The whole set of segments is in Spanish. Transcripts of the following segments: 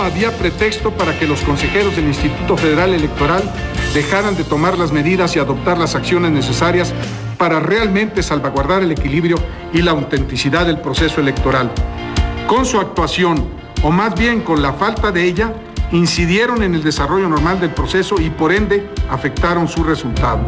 había pretexto para que los consejeros del Instituto Federal Electoral dejaran de tomar las medidas y adoptar las acciones necesarias para realmente salvaguardar el equilibrio y la autenticidad del proceso electoral. Con su actuación, o más bien con la falta de ella, incidieron en el desarrollo normal del proceso y por ende afectaron su resultado.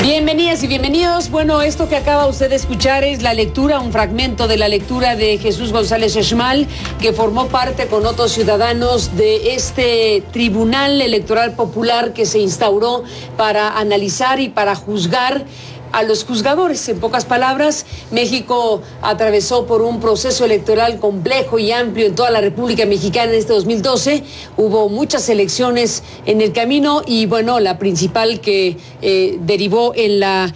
Bienvenidas y bienvenidos. Bueno, esto que acaba usted de escuchar es la lectura, un fragmento de la lectura de Jesús González Esmal, que formó parte con otros ciudadanos de este Tribunal Electoral Popular que se instauró para analizar y para juzgar a los juzgadores. En pocas palabras, México atravesó por un proceso electoral complejo y amplio en toda la República Mexicana en este 2012. Hubo muchas elecciones en el camino y, bueno, la principal que derivó en la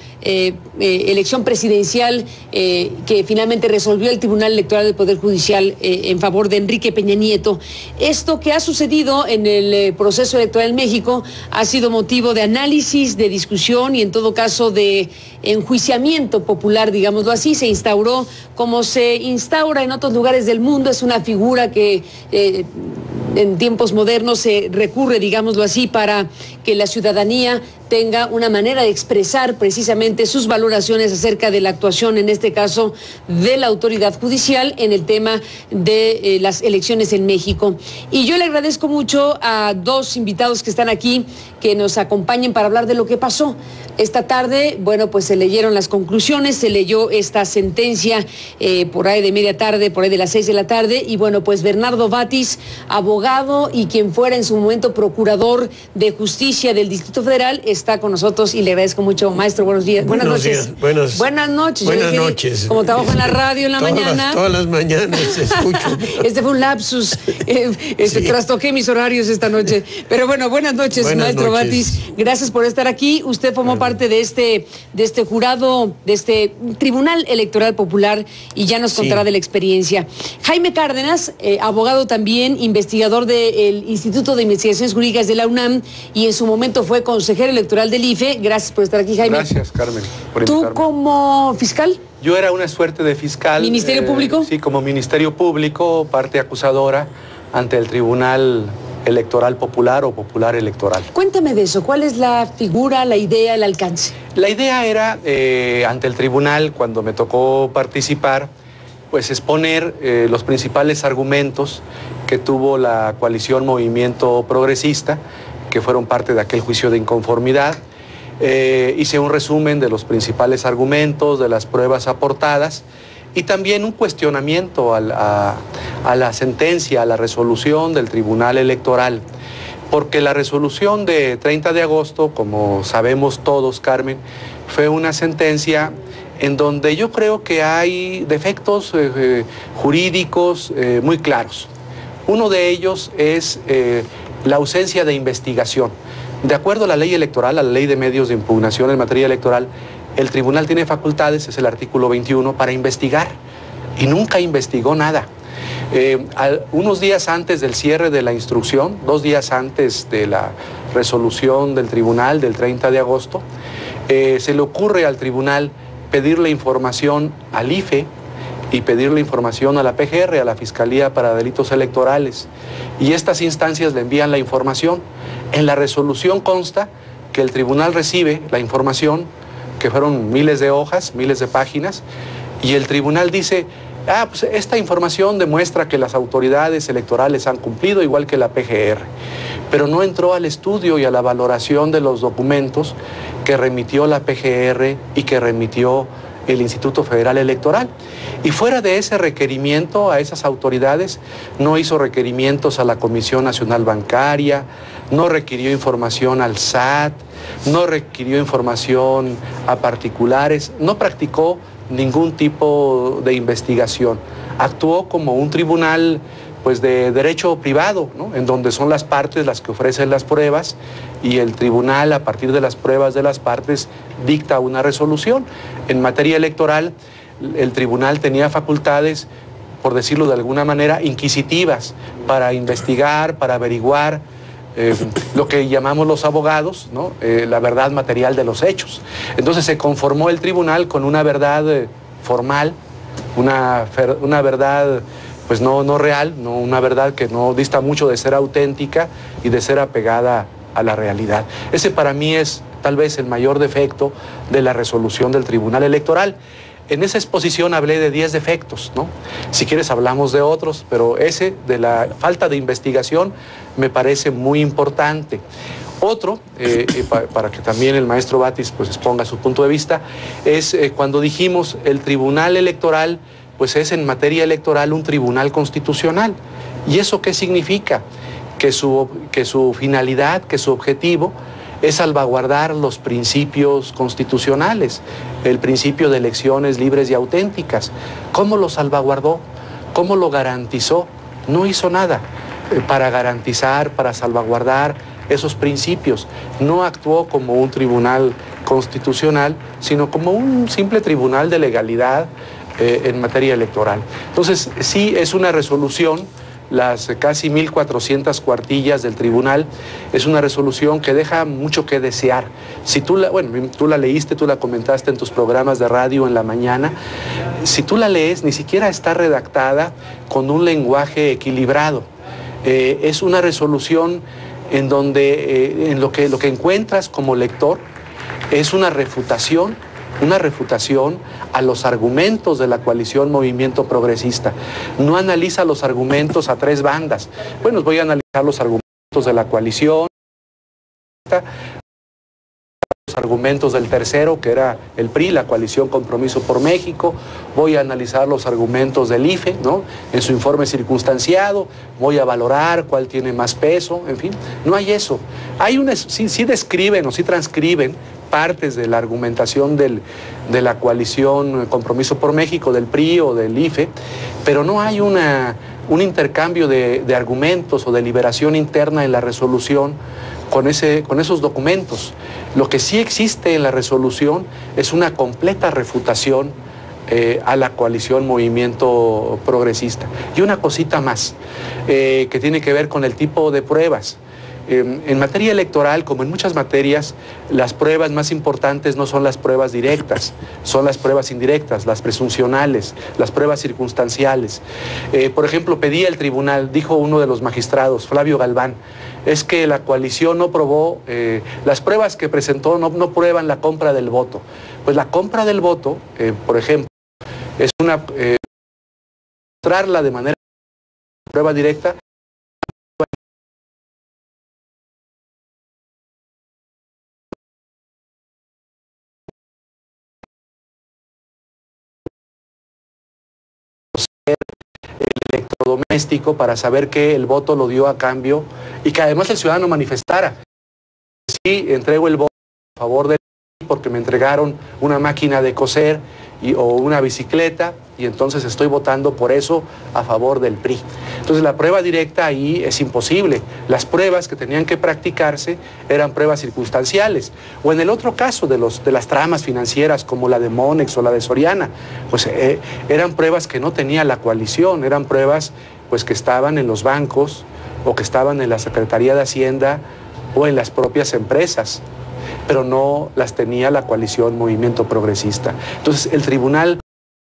elección presidencial que finalmente resolvió el Tribunal Electoral del Poder Judicial en favor de Enrique Peña Nieto. Esto que ha sucedido en el proceso electoral en México ha sido motivo de análisis, de discusión y en todo caso de enjuiciamiento popular, digámoslo así. Se instauró como se instaura en otros lugares del mundo. Es una figura que en tiempos modernos se recurre, digámoslo así, para que la ciudadanía tenga una manera de expresar precisamente sus valoraciones acerca de la actuación, en este caso, de la autoridad judicial en el tema de las elecciones en México. Y yo le agradezco mucho a dos invitados que están aquí, que nos acompañen para hablar de lo que pasó. Esta tarde, bueno, pues se leyeron las conclusiones, se leyó esta sentencia por ahí de media tarde, por ahí de las 6 de la tarde, y bueno, pues Bernardo Batis, abogado y quien fuera en su momento procurador de justicia del Distrito Federal, está con nosotros y le agradezco mucho, maestro. Buenos días. Buenas noches. Buenas noches. Buenas noches. Como trabajo en la radio en la mañana. Todas las mañanas escucho. Este fue un lapsus. Sí. Trastoqué mis horarios esta noche. Pero bueno, buenas noches, maestro Batis. Gracias por estar aquí. Usted formó parte de este jurado, de este Tribunal Electoral Popular, y ya nos contará de la experiencia. Jaime Cárdenas, abogado también, investigador del Instituto de Investigaciones Jurídicas de la UNAM, y en su momento fue consejero electoral del IFE. Gracias por estar aquí, Jaime. Gracias, Carmen, por invitarme. ¿Tú como fiscal? Yo era una suerte de fiscal. ¿Ministerio Público? Sí, como Ministerio Público, parte acusadora ante el Tribunal Electoral Popular o Popular Electoral. Cuéntame de eso. ¿Cuál es la figura, la idea, el alcance? La idea era, ante el tribunal, cuando me tocó participar, pues exponer los principales argumentos que tuvo la coalición Movimiento Progresista, que fueron parte de aquel juicio de inconformidad. Hice un resumen de los principales argumentos, de las pruebas aportadas, y también un cuestionamiento a la sentencia, a la resolución del Tribunal Electoral, porque la resolución de 30 de agosto, como sabemos todos, Carmen, fue una sentencia en donde yo creo que hay defectos jurídicos muy claros. Uno de ellos es la ausencia de investigación. De acuerdo a la ley electoral, a la ley de medios de impugnación en materia electoral, el tribunal tiene facultades, es el artículo 21, para investigar, y nunca investigó nada. Unos días antes del cierre de la instrucción, 2 días antes de la resolución del tribunal del 30 de agosto, se le ocurre al tribunal pedirle información al IFE y pedirle información a la PGR, a la Fiscalía para Delitos Electorales, y estas instancias le envían la información. En la resolución consta que el tribunal recibe la información, que fueron miles de hojas, miles de páginas, y el tribunal dice: pues esta información demuestra que las autoridades electorales han cumplido, igual que la PGR, pero no entró al estudio y a la valoración de los documentos que remitió la PGR y que remitió el Instituto Federal Electoral. Y fuera de ese requerimiento a esas autoridades, no hizo requerimientos a la Comisión Nacional Bancaria, no requirió información al SAT, no requirió información a particulares, no practicó ningún tipo de investigación. Actuó como un tribunal, pues, de derecho privado, ¿no?, en donde son las partes las que ofrecen las pruebas, y el tribunal, a partir de las pruebas de las partes, dicta una resolución. En materia electoral, el tribunal tenía facultades, por decirlo de alguna manera, inquisitivas, para investigar, para averiguar lo que llamamos los abogados, ¿no?, la verdad material de los hechos. Entonces se conformó el tribunal con una verdad formal, una verdad pues no real, una verdad que no dista mucho de ser auténtica y de ser apegada a la realidad. Ese para mí es tal vez el mayor defecto de la resolución del Tribunal Electoral. En esa exposición hablé de 10 defectos, ¿no? Si quieres hablamos de otros, pero ese de la falta de investigación me parece muy importante. Otro, para que también el maestro Batis pues exponga su punto de vista, es cuando dijimos el Tribunal Electoral pues es en materia electoral un tribunal constitucional. ¿Y eso qué significa? Que su finalidad, que su objetivo es salvaguardar los principios constitucionales, el principio de elecciones libres y auténticas. ¿Cómo lo salvaguardó? ¿Cómo lo garantizó? No hizo nada para garantizar, para salvaguardar esos principios. No actuó como un tribunal constitucional, sino como un simple tribunal de legalidad en materia electoral. Entonces, sí es una resolución, las casi 1.400 cuartillas del tribunal, es una resolución que deja mucho que desear. Si tú la leíste, tú la comentaste en tus programas de radio en la mañana, si tú la lees, ni siquiera está redactada con un lenguaje equilibrado. Es una resolución en donde lo que encuentras como lector es una refutación a los argumentos de la coalición Movimiento Progresista. No analiza los argumentos a tres bandas. Bueno, voy a analizar los argumentos de la coalición, los argumentos del tercero, que era el PRI, la coalición Compromiso por México. Voy a analizar los argumentos del IFE, ¿no?, en su informe circunstanciado. Voy a valorar cuál tiene más peso, en fin. No hay eso. Sí describen o sí transcriben partes de la argumentación de la coalición Compromiso por México, del PRI o del IFE, pero no hay un intercambio de argumentos o de deliberación interna en la resolución con esos documentos. Lo que sí existe en la resolución es una completa refutación a la coalición Movimiento Progresista. Y una cosita más, que tiene que ver con el tipo de pruebas. En materia electoral, como en muchas materias, las pruebas más importantes no son las pruebas directas, son las pruebas indirectas, las presuncionales, las pruebas circunstanciales. Por ejemplo, pedía el tribunal, dijo uno de los magistrados, Flavio Galván, es que la coalición no probó, las pruebas que presentó no prueban la compra del voto. Pues la compra del voto, por ejemplo, es mostrarla de manera prueba directa, electrodoméstico para saber que el voto lo dio a cambio y que además el ciudadano manifestara: sí, entrego el voto a favor del PRI porque me entregaron una máquina de coser o una bicicleta y entonces estoy votando por eso a favor del PRI. Entonces la prueba directa ahí es imposible. Las pruebas que tenían que practicarse eran pruebas circunstanciales. O en el otro caso de las tramas financieras como la de Monex o la de Soriana, pues eran pruebas que no tenía la coalición, eran pruebas pues que estaban en los bancos o que estaban en la Secretaría de Hacienda o en las propias empresas, pero no las tenía la coalición Movimiento Progresista. Entonces el tribunal